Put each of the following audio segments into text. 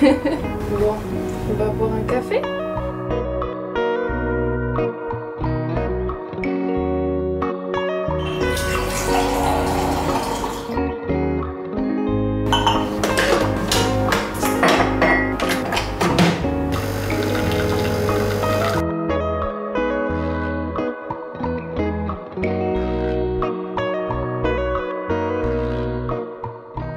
Bon, on va boire un café.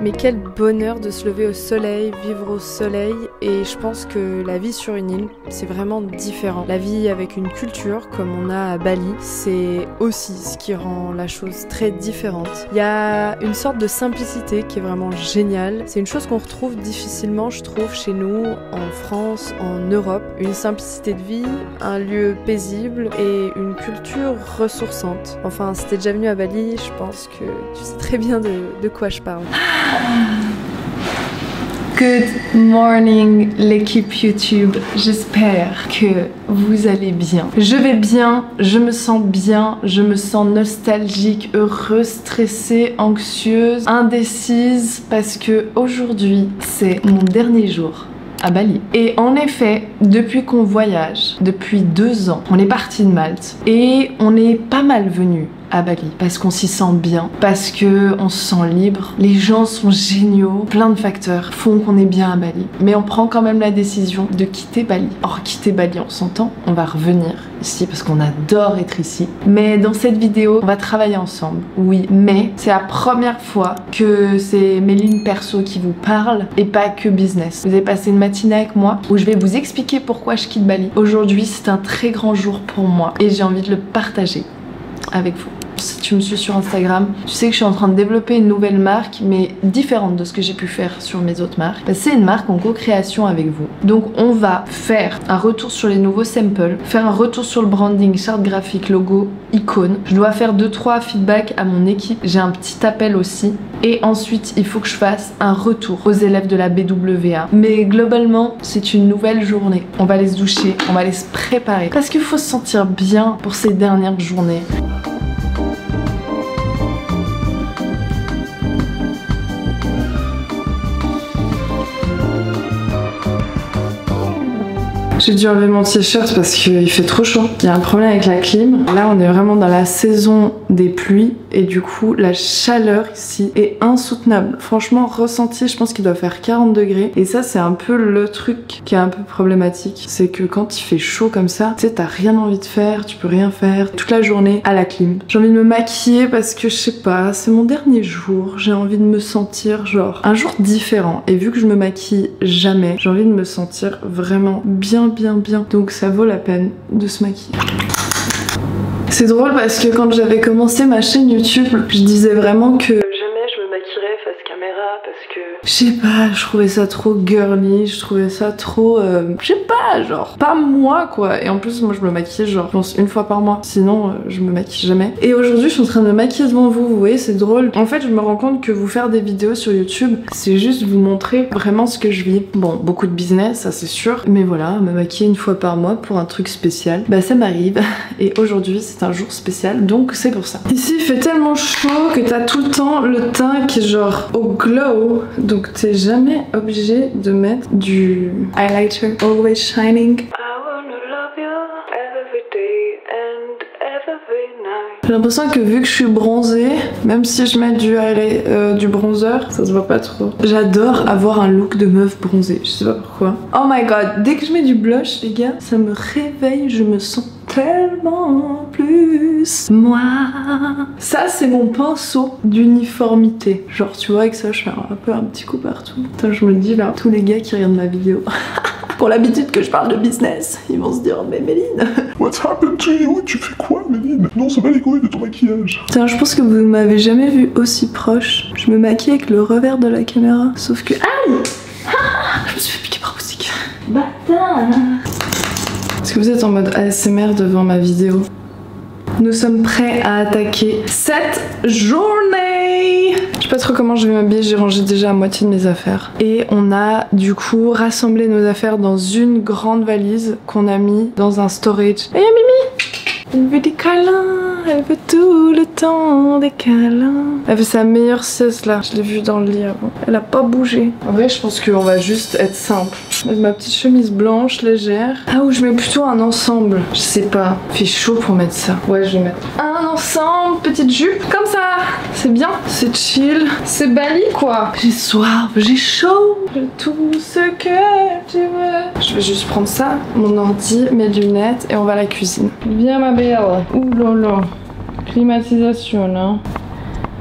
Mais quel bonheur de se lever au soleil, vivre au soleil, et je pense que la vie sur une île, c'est vraiment différent. La vie avec une culture comme on a à Bali, c'est aussi ce qui rend la chose très différente. Il y a une sorte de simplicité qui est vraiment géniale. C'est une chose qu'on retrouve difficilement, je trouve, chez nous, en France, en Europe. Une simplicité de vie, un lieu paisible et une culture ressourçante. Enfin, si t'es déjà venu à Bali, je pense que tu sais très bien de quoi je parle. Good morning l'équipe YouTube, j'espère que vous allez bien. Je vais bien, je me sens bien, je me sens nostalgique, heureuse, stressée, anxieuse, indécise parce que aujourd'hui c'est mon dernier jour à Bali. Et en effet, depuis qu'on voyage, depuis 2 ans, on est parti de Malte et on est pas mal venu à Bali parce qu'on s'y sent bien, parce que on se sent libre, les gens sont géniaux, plein de facteurs font qu'on est bien à Bali. Mais on prend quand même la décision de quitter Bali. Or quitter Bali, on s'entend, on va revenir ici parce qu'on adore être ici. Mais dans cette vidéo, on va travailler ensemble. Oui, mais c'est la première fois que c'est Méline perso qui vous parle et pas que business. Vous avez passé une matinée avec moi où je vais vous expliquer pourquoi je quitte Bali. Aujourd'hui, c'est un très grand jour pour moi et j'ai envie de le partager avec vous. Si tu me suis sur Instagram, tu sais que je suis en train de développer une nouvelle marque, mais différente de ce que j'ai pu faire sur mes autres marques. C'est une marque en co-création avec vous. Donc on va faire un retour sur les nouveaux samples, faire un retour sur le branding, charte graphique, logo, icône. Je dois faire 2-3 feedbacks à mon équipe. J'ai un petit appel aussi. Et ensuite, il faut que je fasse un retour aux élèves de la BWA. Mais globalement, c'est une nouvelle journée. On va aller se doucher, on va aller se préparer. Parce qu'il faut se sentir bien pour ces dernières journées. J'ai dû enlever mon t-shirt parce qu'il fait trop chaud. Il y a un problème avec la clim. Là, on est vraiment dans la saison des pluies et du coup, la chaleur ici est insoutenable. Franchement, ressenti, je pense qu'il doit faire 40 degrés. Et ça, c'est un peu le truc qui est un peu problématique. C'est que quand il fait chaud comme ça, tu sais, t'as rien envie de faire, tu peux rien faire toute la journée à la clim. J'ai envie de me maquiller parce que je sais pas, c'est mon dernier jour. J'ai envie de me sentir genre un jour différent. Et vu que je me maquille jamais, j'ai envie de me sentir vraiment bien. Donc ça vaut la peine de se maquiller. C'est drôle parce que quand j'avais commencé ma chaîne YouTube, je disais vraiment que jamais je me maquillerais face caméra parce que je sais pas, je trouvais ça trop girly, je trouvais ça trop je sais pas, genre pas moi quoi. Et en plus moi je me maquille genre je pense une fois par mois, sinon je me maquille jamais. Et aujourd'hui je suis en train de me maquiller devant vous, vous voyez, c'est drôle. En fait je me rends compte que vous faire des vidéos sur YouTube, c'est juste vous montrer vraiment ce que je vis. Bon, beaucoup de business, ça c'est sûr, mais voilà, me maquiller une fois par mois pour un truc spécial, bah ça m'arrive. Et aujourd'hui c'est un jour spécial, donc c'est pour ça. Ici il fait tellement chaud que t'as tout le temps le teint qui est genre au glow, donc t'es jamais obligé de mettre du highlighter Always Shining. J'ai l'impression que vu que je suis bronzée, même si je mets du bronzer, ça se voit pas trop. J'adore avoir un look de meuf bronzée, je sais pas pourquoi. Oh my god, dès que je mets du blush, les gars, ça me réveille, je me sens tellement plus moi. Ça c'est mon pinceau d'uniformité. Genre tu vois avec ça je fais un peu un petit coup partout. Putain, je me dis là, tous les gars qui regardent ma vidéo pour l'habitude que je parle de business, ils vont se dire mais Méline, what's happened to you? Tu fais quoi Méline? Non, ça va les couilles de ton maquillage. Putain, je pense que vous m'avez jamais vu aussi proche. Je me maquille avec le revers de la caméra, sauf que aïe, je me suis fait piquer par moustique. Bâtard. Est-ce que vous êtes en mode ASMR devant ma vidéo? Nous sommes prêts à attaquer cette journée. Je sais pas trop comment je vais m'habiller, j'ai rangé déjà la moitié de mes affaires. Et on a du coup rassemblé nos affaires dans une grande valise qu'on a mis dans un storage. Et Mimi, elle veut des câlins, Elle veut tout le temps des câlins. Elle fait sa meilleure sieste là. Je l'ai vue dans le lit avant. Elle a pas bougé. En vrai, je pense qu'on va juste être simple. Avec ma petite chemise blanche légère. Ah, ou je mets plutôt un ensemble. Je sais pas. Il fait chaud pour mettre ça. Ouais, je vais mettre un ensemble, petite jupe. Comme ça. C'est bien. C'est chill. C'est Bali quoi. J'ai soif, j'ai chaud. J'ai tout ce que tu veux. Je vais juste prendre ça, mon ordi, mes lunettes et on va à la cuisine. Viens ma belle. Ouh là là. Climatisation là.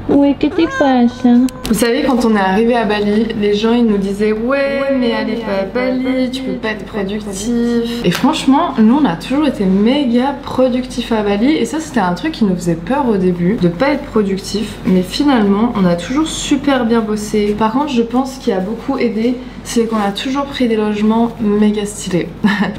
Oui, qu'est-ce qui passe hein? Vous savez, quand on est arrivé à Bali, les gens ils nous disaient ouais mais allez pas à Bali, tu peux pas être productif. Et franchement, nous on a toujours été méga productifs à Bali et ça c'était un truc qui nous faisait peur au début, de pas être productif. Mais finalement, on a toujours super bien bossé. Par contre, je pense qu'il a beaucoup aidé, c'est qu'on a toujours pris des logements méga stylés.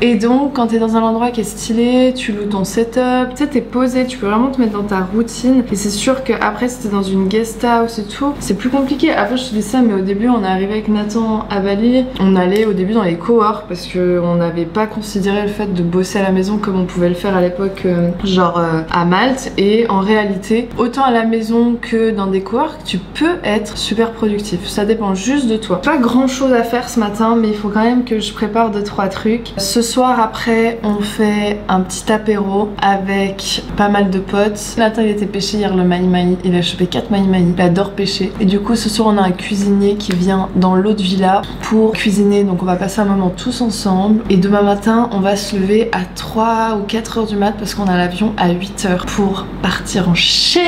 Et donc, quand t'es dans un endroit qui est stylé, tu loues ton setup, tu sais, t'es posé, tu peux vraiment te mettre dans ta routine. Et c'est sûr qu'après, si t'es dans une guest house et tout, c'est plus compliqué. Après, je te dis ça, mais au début, on est arrivé avec Nathan à Bali. On allait au début dans les coworks parce qu'on n'avait pas considéré le fait de bosser à la maison comme on pouvait le faire à l'époque, à Malte. Et en réalité, autant à la maison que dans des coworks, tu peux être super productif. Ça dépend juste de toi. Pas grand chose à faire ce matin, mais il faut quand même que je prépare 2-3 trucs. Ce soir, après, on fait un petit apéro avec pas mal de potes. Nathan, il était pêché hier le maï-maï. Il a chopé 4 maï-maï. Il adore pêcher. Et du coup, ce soir, on a un cuisinier qui vient dans l'autre villa pour cuisiner. Donc, on va passer un moment tous ensemble. Et demain matin, on va se lever à 3 ou 4 heures du mat parce qu'on a l'avion à 8 heures pour partir en Chine.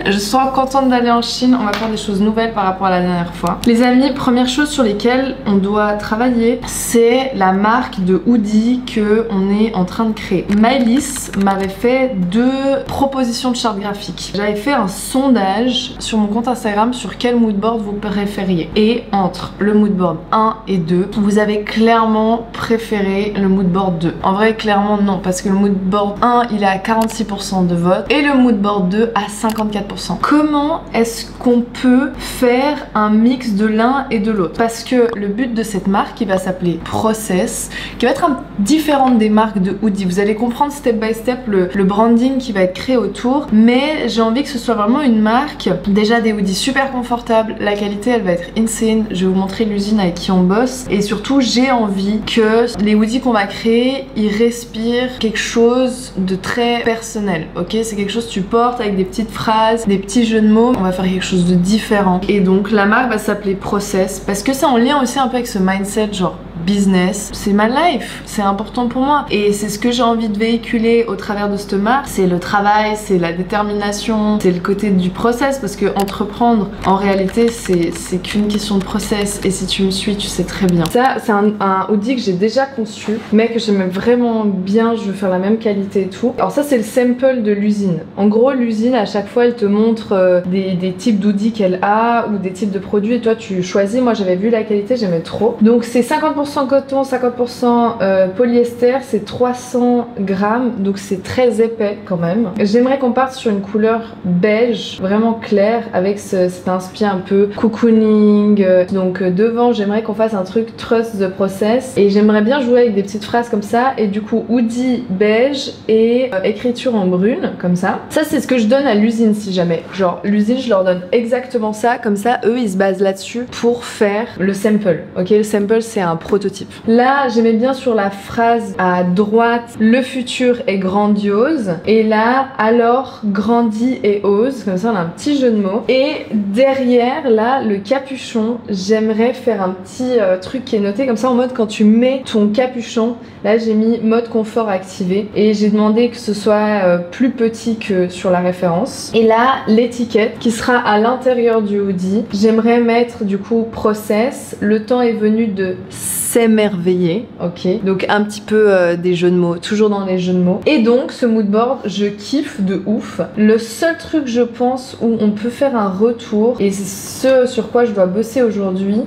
Je suis trop contente d'aller en Chine. On va faire des choses nouvelles par rapport à la dernière fois. Les amis, première chose sur lesquelles on doit travailler, c'est la marque de hoodie que on est en train de créer. Maëlys m'avait fait 2 propositions de charte graphique. J'avais fait un sondage sur mon compte Instagram sur quel moodboard vous préfériez. Et entre le moodboard 1 et 2, vous avez clairement préféré le moodboard 2. En vrai, clairement non, parce que le moodboard 1, il est à 46% de vote et le moodboard 2 à 54%. Comment est-ce qu'on peut faire un mix de l'un et de l'autre? Parce que le but de cette marque, qui va s'appeler Process, qui va être différente des marques de hoodie. Vous allez comprendre step by step le branding qui va être créé autour, mais j'ai envie que ce soit vraiment une marque, déjà des hoodies super confortables, la qualité elle va être insane, je vais vous montrer l'usine avec qui on bosse, et surtout j'ai envie que les hoodies qu'on va créer, ils respirent quelque chose de très personnel, ok? C'est quelque chose que tu portes avec des petites phrases, des petits jeux de mots, on va faire quelque chose de différent. Et donc la marque va s'appeler Process, parce que c'est en lien aussi un peu avec ce mindset genre business, c'est ma life, c'est important pour moi et c'est ce que j'ai envie de véhiculer au travers de cette marque. C'est le travail, c'est la détermination, c'est le côté du process, parce que entreprendre en réalité c'est qu'une question de process, et si tu me suis tu sais très bien. Ça c'est un hoodie que j'ai déjà conçu mais que j'aime vraiment bien, je veux faire la même qualité et tout. Alors ça c'est le sample de l'usine. En gros l'usine à chaque fois elle te montre des types d'hoodies qu'elle a ou des types de produits et toi tu choisis. Moi j'avais vu la qualité, j'aimais trop. Donc c'est 50% coton, 50% polyester, c'est 300 grammes, donc c'est très épais quand même. J'aimerais qu'on parte sur une couleur beige, vraiment claire, avec cet inspire un peu cocooning. Donc devant, j'aimerais qu'on fasse un truc trust the process, et j'aimerais bien jouer avec des petites phrases comme ça, et du coup hoodie beige et écriture en brune, comme ça. Ça c'est ce que je donne à l'usine si jamais. Genre l'usine, je leur donne exactement ça, comme ça eux ils se basent là-dessus pour faire le sample. Ok, le sample c'est un prototype. Là, j'aimais bien sur la phrase à droite, le futur est grandiose. Et là, alors grandis et ose. Comme ça, on a un petit jeu de mots. Et derrière, là, le capuchon, j'aimerais faire un petit truc qui est noté comme ça en mode quand tu mets ton capuchon. Là, j'ai mis mode confort activé et j'ai demandé que ce soit plus petit que sur la référence. Et là, l'étiquette qui sera à l'intérieur du hoodie. J'aimerais mettre du coup process. Le temps est venu de s'émerveiller, ok? Donc un petit peu des jeux de mots, toujours dans les jeux de mots. Et donc ce moodboard, je kiffe de ouf. Le seul truc je pense où on peut faire un retour, et c'est ce sur quoi je dois bosser aujourd'hui,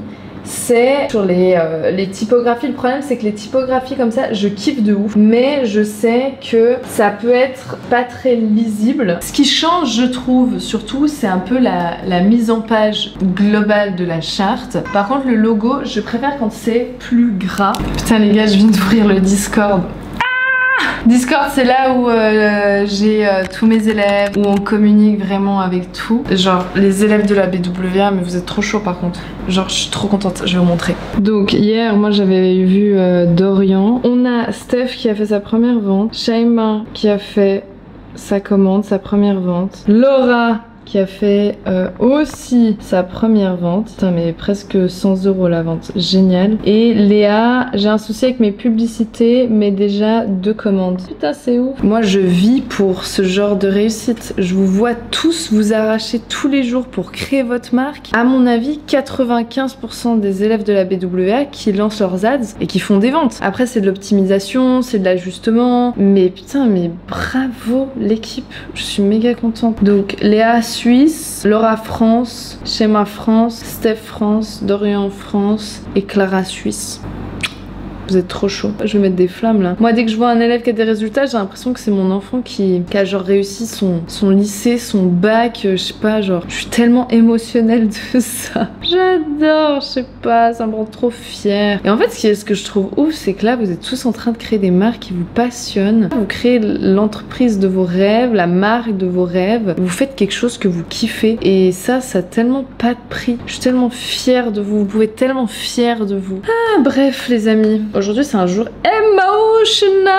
c'est sur les typographies. Le problème c'est que les typographies comme ça je kiffe de ouf, mais je sais que ça peut être pas très lisible. Ce qui change je trouve surtout c'est un peu la mise en page globale de la charte. Par contre le logo je préfère quand c'est plus gras. Putain les gars, je viens d'ouvrir le Discord. Discord, c'est là où j'ai tous mes élèves, où on communique vraiment avec tout. Genre, les élèves de la BWA, mais vous êtes trop chaud par contre. Genre, je suis trop contente, je vais vous montrer. Donc, hier, moi j'avais vu Dorian. On a Steph qui a fait sa première vente, Shaima qui a fait sa commande, sa première vente, Laura qui a fait aussi sa première vente. Putain, mais presque 100 € la vente, génial. Et Léa, j'ai un souci avec mes publicités, mais déjà 2 commandes. Putain, c'est ouf. Moi, je vis pour ce genre de réussite. Je vous vois tous vous arracher tous les jours pour créer votre marque. À mon avis, 95% des élèves de la BWA qui lancent leurs ads et qui font des ventes. Après, c'est de l'optimisation, c'est de l'ajustement. Mais putain, mais bravo l'équipe. Je suis méga contente. Donc, Léa Suisse, Laura France, Shaima France, Steph France, Dorian France et Clara Suisse. Vous êtes trop chaud. Je vais mettre des flammes là. Moi, dès que je vois un élève qui a des résultats, j'ai l'impression que c'est mon enfant qui a genre réussi son lycée, son bac, je sais pas, genre, je suis tellement émotionnelle de ça. J'adore, je sais pas, ça me rend trop fière. Et en fait, ce que je trouve ouf, c'est que là, vous êtes tous en train de créer des marques qui vous passionnent. Vous créez l'entreprise de vos rêves, la marque de vos rêves. Vous faites quelque chose que vous kiffez. Et ça a tellement pas de prix. Je suis tellement fière de vous. Vous pouvez être tellement fière de vous. Ah, bref, les amis. Aujourd'hui, c'est un jour émotionnel.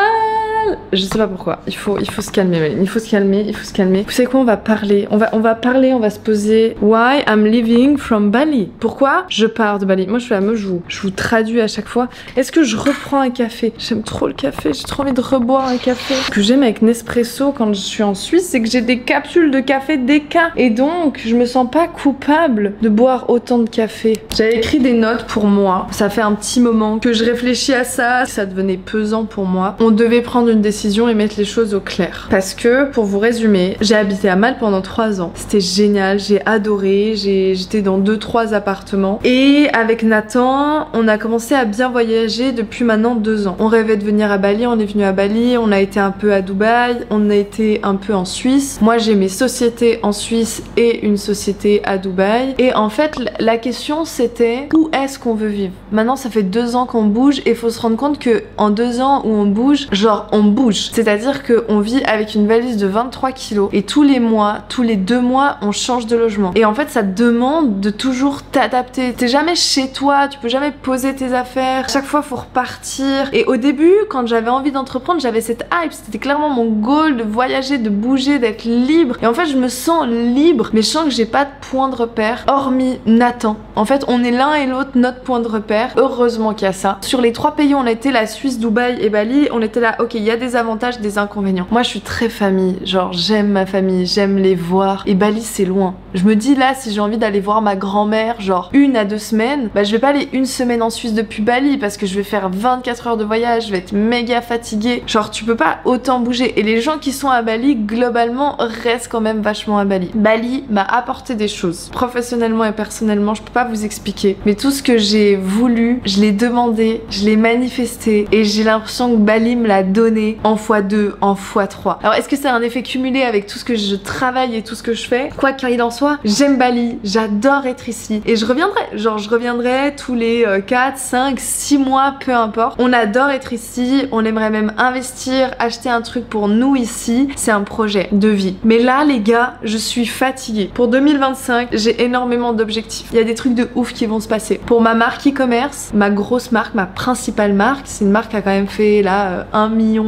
Je sais pas pourquoi. Il faut se calmer, Méline. Il faut se calmer. Vous savez quoi? On va parler. On va parler. On va se poser. Why I'm leaving from Bali? Pourquoi je pars de Bali? Moi, je suis la meuf. Je vous traduis à chaque fois. Est-ce que je reprends un café? J'aime trop le café. J'ai trop envie de reboire un café. Ce que j'aime avec Nespresso quand je suis en Suisse, c'est que j'ai des capsules de café DK. Et donc, je me sens pas coupable de boire autant de café. J'avais écrit des notes pour moi. Ça fait un petit moment que je réfléchis à ça devenait pesant pour moi. On devait prendre une décision et mettre les choses au clair. Parce que, pour vous résumer, j'ai habité à Malte pendant 3 ans. C'était génial, j'ai adoré, j'étais dans 2-3 appartements. Et avec Nathan, on a commencé à bien voyager depuis maintenant 2 ans. On rêvait de venir à Bali, on est venu à Bali, on a été un peu à Dubaï, on a été un peu en Suisse. Moi, j'ai mes sociétés en Suisse et une société à Dubaï. Et en fait, la question c'était où est-ce qu'on veut vivre? Maintenant, ça fait 2 ans qu'on bouge et faut se rendre compte que en 2 ans où on bouge, genre on bouge. C'est-à-dire qu'on vit avec une valise de 23 kilos et tous les mois, tous les 2 mois, on change de logement. Et en fait, ça te demande de toujours t'adapter. T'es jamais chez toi, tu peux jamais poser tes affaires. Chaque fois, faut repartir. Et au début, quand j'avais envie d'entreprendre, j'avais cette hype. C'était clairement mon goal de voyager, de bouger, d'être libre. Et en fait, je me sens libre, mais je sens que j'ai pas de point de repère, hormis Nathan. En fait, on est l'un et l'autre notre point de repère. Heureusement qu'il y a ça. Sur les 3 pays où on était, la Suisse, Dubaï et Bali, on était là, ok, il y a des avantages, des inconvénients. Moi, je suis très famille, genre j'aime ma famille, j'aime les voir. Et Bali, c'est loin. Je me dis là, si j'ai envie d'aller voir ma grand-mère, genre 1 à 2 semaines, bah je vais pas aller 1 semaine en Suisse depuis Bali parce que je vais faire 24 heures de voyage, je vais être méga fatiguée. Genre, tu peux pas autant bouger. Et les gens qui sont à Bali, globalement, restent quand même vachement à Bali. Bali m'a apporté des choses. Professionnellement et personnellement, je peux pas vous expliquer. Mais tout ce que j'ai voulu, je l'ai demandé, je l'ai manifesté et j'ai l'impression que Bali me l'a donné en x2, en x3. Alors est-ce que c'est un effet cumulé avec tout ce que je travaille et tout ce que je fais? Quoi qu'il en soit, j'aime Bali, j'adore être ici et je reviendrai. Genre je reviendrai tous les 4, 5, 6 mois, peu importe. On adore être ici, on aimerait même investir, acheter un truc pour nous ici. C'est un projet de vie. Mais là les gars, je suis fatiguée. Pour 2025, j'ai énormément d'objectifs. Il y a des trucs de ouf qui vont se passer. Pour ma marque e-commerce, ma grosse marque, ma principale marque, c'est une marque qui a quand même fait là 1,9 million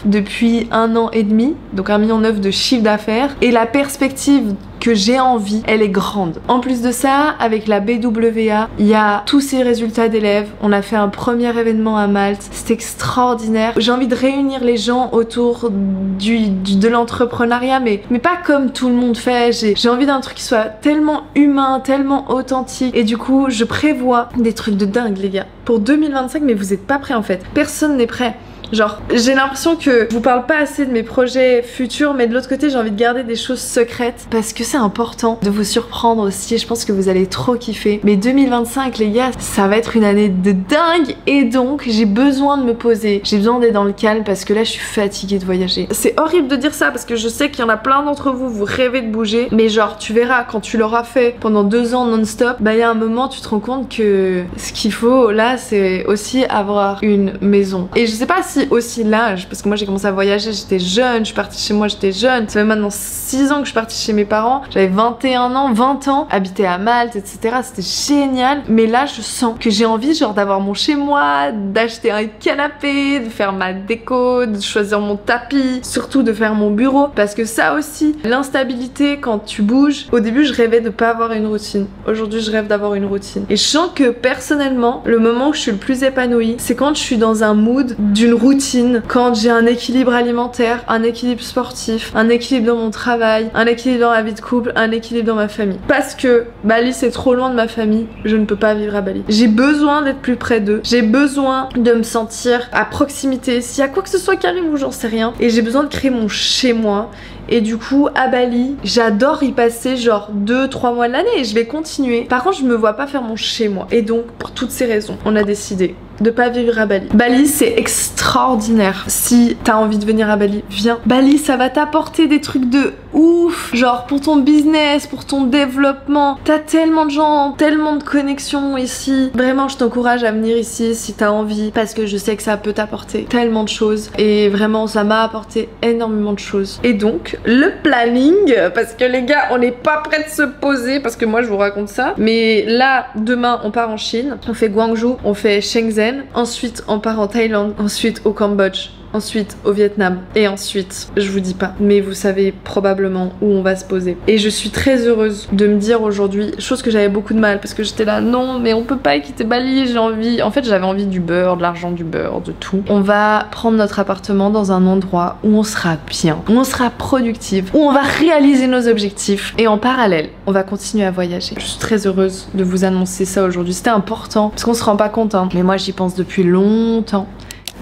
depuis 1 an et demi, donc 1,9 million de chiffre d'affaires. Et la perspective que j'ai envie, elle est grande. En plus de ça, avec la BWA, il y a tous ces résultats d'élèves. On a fait un premier événement à Malte, c'était extraordinaire. J'ai envie de réunir les gens autour de l'entrepreneuriat, mais pas comme tout le monde fait. J'ai envie d'un truc qui soit tellement humain, tellement authentique. Et du coup, je prévois des trucs de dingue, les gars. Pour 2025, mais vous êtes pas prêts en fait. Personne n'est prêt. Genre, j'ai l'impression que je vous parle pas assez de mes projets futurs, mais de l'autre côté, j'ai envie de garder des choses secrètes parce que c'est important de vous surprendre aussi. Je pense que vous allez trop kiffer. Mais 2025, les gars, ça va être une année de dingue et donc j'ai besoin de me poser. J'ai besoin d'être dans le calme parce que là, je suis fatiguée de voyager. C'est horrible de dire ça parce que je sais qu'il y en a plein d'entre vous, vous rêvez de bouger, mais genre, tu verras, quand tu l'auras fait pendant 2 ans non-stop, bah il y a un moment, tu te rends compte que ce qu'il faut là, c'est aussi avoir une maison. Et je sais pas si dit aussi l'âge, parce que moi j'ai commencé à voyager, j'étais jeune, je suis partie chez moi, j'étais jeune. Ça fait maintenant 6 ans que je suis partie chez mes parents. J'avais 21 ans, 20 ans, habiter à Malte, etc. C'était génial. Mais là, je sens que j'ai envie genre d'avoir mon chez moi, d'acheter un canapé, de faire ma déco, de choisir mon tapis, surtout de faire mon bureau. Parce que ça aussi, l'instabilité quand tu bouges. Au début, je rêvais de pas avoir une routine. Aujourd'hui, je rêve d'avoir une routine. Et je sens que personnellement, le moment où je suis le plus épanouie, c'est quand je suis dans un mood d'une routine, quand j'ai un équilibre alimentaire, un équilibre sportif, un équilibre dans mon travail, un équilibre dans ma vie de couple, un équilibre dans ma famille. Parce que Bali c'est trop loin de ma famille, je ne peux pas vivre à Bali. J'ai besoin d'être plus près d'eux, j'ai besoin de me sentir à proximité, s'il y a quoi que ce soit qui arrive ou j'en sais rien, et j'ai besoin de créer mon chez moi. Et du coup à Bali, j'adore y passer genre 2-3 mois de l'année et je vais continuer. Par contre je me vois pas faire mon chez moi. Et donc pour toutes ces raisons, on a décidé de pas vivre à Bali. Bali c'est extraordinaire. Si t'as envie de venir à Bali, viens. Bali ça va t'apporter des trucs de ouf. Genre pour ton business, pour ton développement. T'as tellement de gens, tellement de connexions ici. Vraiment je t'encourage à venir ici si t'as envie. Parce que je sais que ça peut t'apporter tellement de choses. Et vraiment ça m'a apporté énormément de choses. Et donc le planning, parce que les gars on n'est pas prêts de se poser. Parce que moi je vous raconte ça. Mais là demain on part en Chine. On fait Guangzhou, on fait Shenzhen. Ensuite on part en Thaïlande, ensuite au Cambodge, ensuite au Vietnam et ensuite, je vous dis pas, mais vous savez probablement où on va se poser. Et je suis très heureuse de me dire aujourd'hui, chose que j'avais beaucoup de mal parce que j'étais là, non mais on peut pas quitter Bali, j'ai envie, en fait j'avais envie du beurre, de l'argent, du beurre, de tout. On va prendre notre appartement dans un endroit où on sera bien, où on sera productive, où on va réaliser nos objectifs et en parallèle, on va continuer à voyager. Je suis très heureuse de vous annoncer ça aujourd'hui, c'était important parce qu'on se rend pas compte hein, mais moi j'y pense depuis longtemps.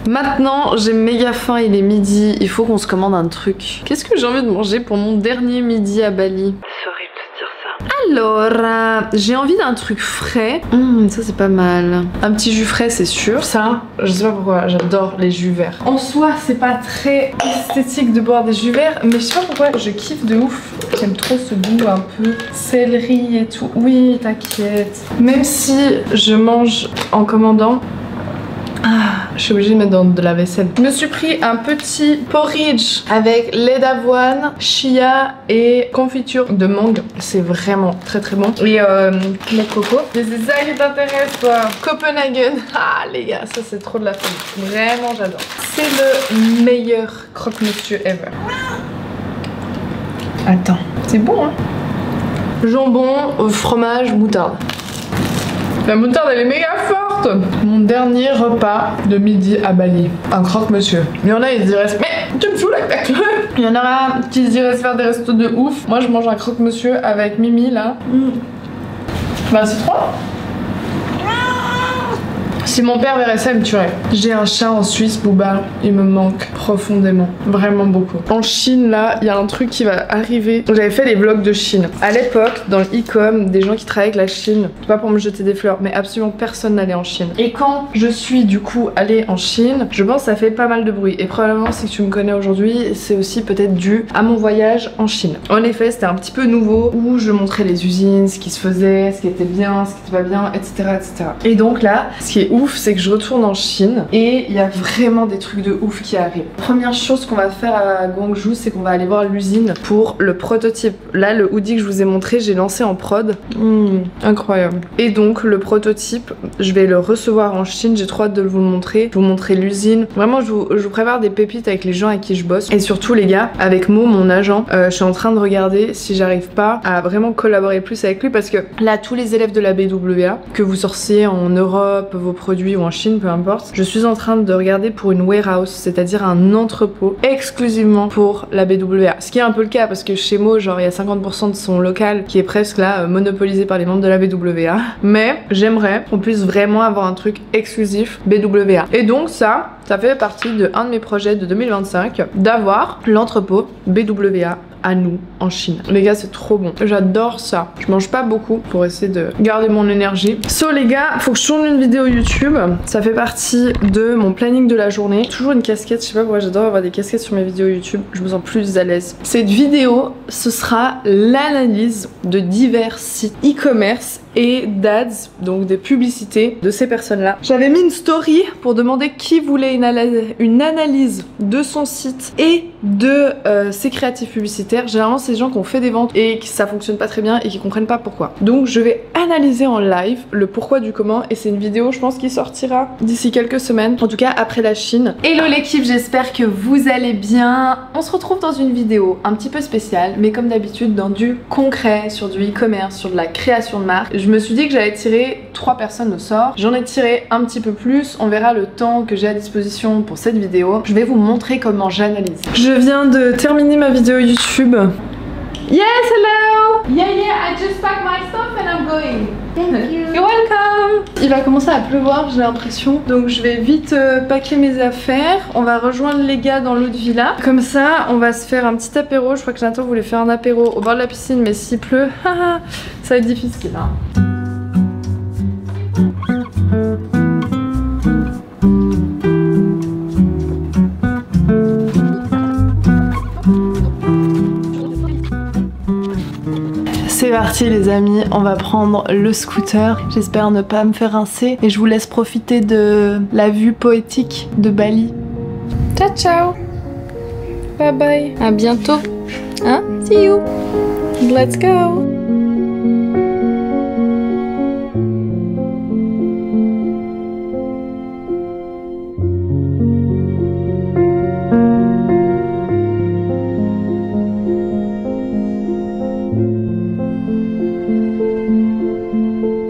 Maintenant, j'ai méga faim, il est midi, il faut qu'on se commande un truc. Qu'est-ce que j'ai envie de manger pour mon dernier midi à Bali? C'est horrible de dire ça. Alors, j'ai envie d'un truc frais. Ça c'est pas mal. Un petit jus frais, c'est sûr. Ça, je sais pas pourquoi, j'adore les jus verts. En soi, c'est pas très esthétique de boire des jus verts, mais je sais pas pourquoi, je kiffe de ouf. J'aime trop ce goût un peu céleri et tout. Oui, t'inquiète. Même si je mange en commandant, je suis obligée de mettre dans de la vaisselle. Je me suis pris un petit porridge avec lait d'avoine, chia et confiture de mangue. C'est vraiment très très bon. Et lait de coco. C'est ça qui t'intéresse toi. Copenhagen. Ah les gars, ça c'est trop de la folie. Vraiment j'adore. C'est le meilleur croque-monsieur ever. Attends, c'est bon hein. Jambon, fromage, moutarde. La moutarde elle est méga forte. Mon dernier repas de midi à Bali, un croque-monsieur. Il y en a ils se diraient mais tu me fous avec ta clope. Il y en aura qui se diraient se faire des restos de ouf. Moi je mange un croque-monsieur avec Mimi là. Bah c'est trop. Si mon père verrait ça, il me tuerait. J'ai un chat en Suisse, Booba. Il me manque profondément. Vraiment beaucoup. En Chine, là, il y a un truc qui va arriver. J'avais fait des vlogs de Chine. À l'époque, dans le e-com, des gens qui travaillaient avec la Chine, c'est pas pour me jeter des fleurs, mais absolument personne n'allait en Chine. Et quand je suis du coup allée en Chine, je pense que ça fait pas mal de bruit. Et probablement, si tu me connais aujourd'hui, c'est aussi peut-être dû à mon voyage en Chine. En effet, c'était un petit peu nouveau, où je montrais les usines, ce qui se faisait, ce qui était bien, ce qui était pas bien, etc. etc. Et donc là, ce qui est ouf, c'est que je retourne en Chine et il y a vraiment des trucs de ouf qui arrivent. Première chose qu'on va faire à Guangzhou, c'est qu'on va aller voir l'usine pour le prototype. Là, le hoodie que je vous ai montré, j'ai lancé en prod. Incroyable. Et donc, le prototype, je vais le recevoir en Chine. J'ai trop hâte de vous le montrer. Vous montrer l'usine. Vraiment, je vous prépare des pépites avec les gens avec qui je bosse. Et surtout, les gars, avec Mo, mon agent, je suis en train de regarder si j'arrive pas à vraiment collaborer plus avec lui parce que là, tous les élèves de la BWA, que vous sorciez en Europe, vos produits ou en Chine, peu importe, je suis en train de regarder pour une warehouse, c'est-à-dire un entrepôt exclusivement pour la BWA. Ce qui est un peu le cas parce que chez Mo, genre il y a 50% de son local qui est presque là monopolisé par les membres de la BWA. Mais j'aimerais qu'on puisse vraiment avoir un truc exclusif BWA. Et donc ça fait partie de un de mes projets de 2025 d'avoir l'entrepôt BWA à nous en Chine. Les gars, c'est trop bon. J'adore ça. Je mange pas beaucoup pour essayer de garder mon énergie. So les gars, faut que je tourne une vidéo YouTube. Ça fait partie de mon planning de la journée. Toujours une casquette. Je sais pas pourquoi j'adore avoir des casquettes sur mes vidéos YouTube. Je me sens plus à l'aise. Cette vidéo, ce sera l'analyse de divers sites e-commerce et d'ads, donc des publicités de ces personnes-là. J'avais mis une story pour demander qui voulait une analyse de son site et de ses créatifs publicitaires. Généralement, c'est des gens qui ont fait des ventes et qui ça fonctionne pas très bien et qui comprennent pas pourquoi. Donc je vais analyser en live le pourquoi du comment et c'est une vidéo je pense qui sortira d'ici quelques semaines, en tout cas après la Chine. Hello l'équipe, j'espère que vous allez bien. On se retrouve dans une vidéo un petit peu spéciale mais comme d'habitude dans du concret, sur du e-commerce, sur de la création de marque. Je me suis dit que j'allais tirer 3 personnes au sort. J'en ai tiré un petit peu plus, on verra le temps que j'ai à disposition pour cette vidéo. Je vais vous montrer comment j'analyse. Je viens de terminer ma vidéo YouTube. Yes, hello! Yeah, I just packed my stuff and I'm going. Thank you. You're welcome! Il va commencer à pleuvoir, j'ai l'impression. Donc je vais vite packer mes affaires. On va rejoindre les gars dans l'autre villa. Comme ça, on va se faire un petit apéro. Je crois que Jonathan voulait faire un apéro au bord de la piscine, mais s'il pleut, ça va être difficile. Hein. C'est parti les amis, on va prendre le scooter. J'espère ne pas me faire rincer et je vous laisse profiter de la vue poétique de Bali. Ciao ciao. Bye bye. À bientôt. Hein? See you. Let's go.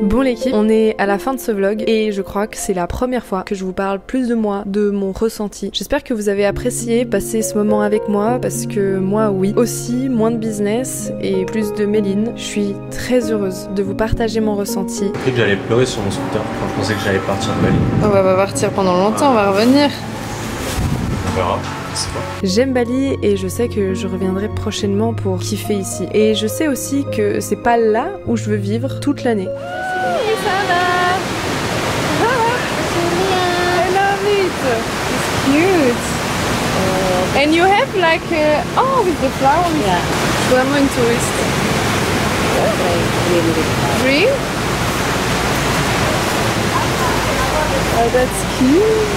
Bon l'équipe, on est à la fin de ce vlog et je crois que c'est la première fois que je vous parle plus de moi, de mon ressenti. J'espère que vous avez apprécié passer ce moment avec moi parce que moi oui. Aussi, moins de business et plus de Méline. Je suis très heureuse de vous partager mon ressenti. J'ai cru que j'allais pleurer sur mon scooter quand je pensais que j'allais partir de Bali. On va partir pendant longtemps, on va revenir. On verra. C'est pas. J'aime Bali et je sais que je reviendrai prochainement pour kiffer ici. Et je sais aussi que c'est pas là où je veux vivre toute l'année. Hey Sana! I love it! It's cute! And you have like, oh with the flowers! Yeah. Je suis vraiment une touriste. Drink? Oh that's cute!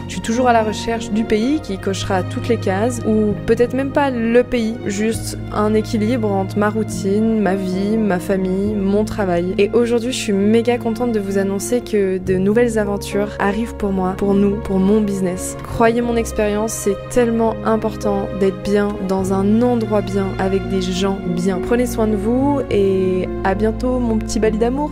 Je suis toujours à la recherche du pays qui cochera toutes les cases, ou peut-être même pas le pays, juste un équilibre entre ma routine, ma vie, ma famille, mon travail. Et aujourd'hui, je suis méga contente de vous annoncer que de nouvelles aventures arrivent pour moi, pour nous, pour mon business. Croyez mon expérience, c'est tellement important d'être bien dans un endroit bien, avec des gens bien. Prenez soin de vous et à bientôt mon petit Bali d'amour.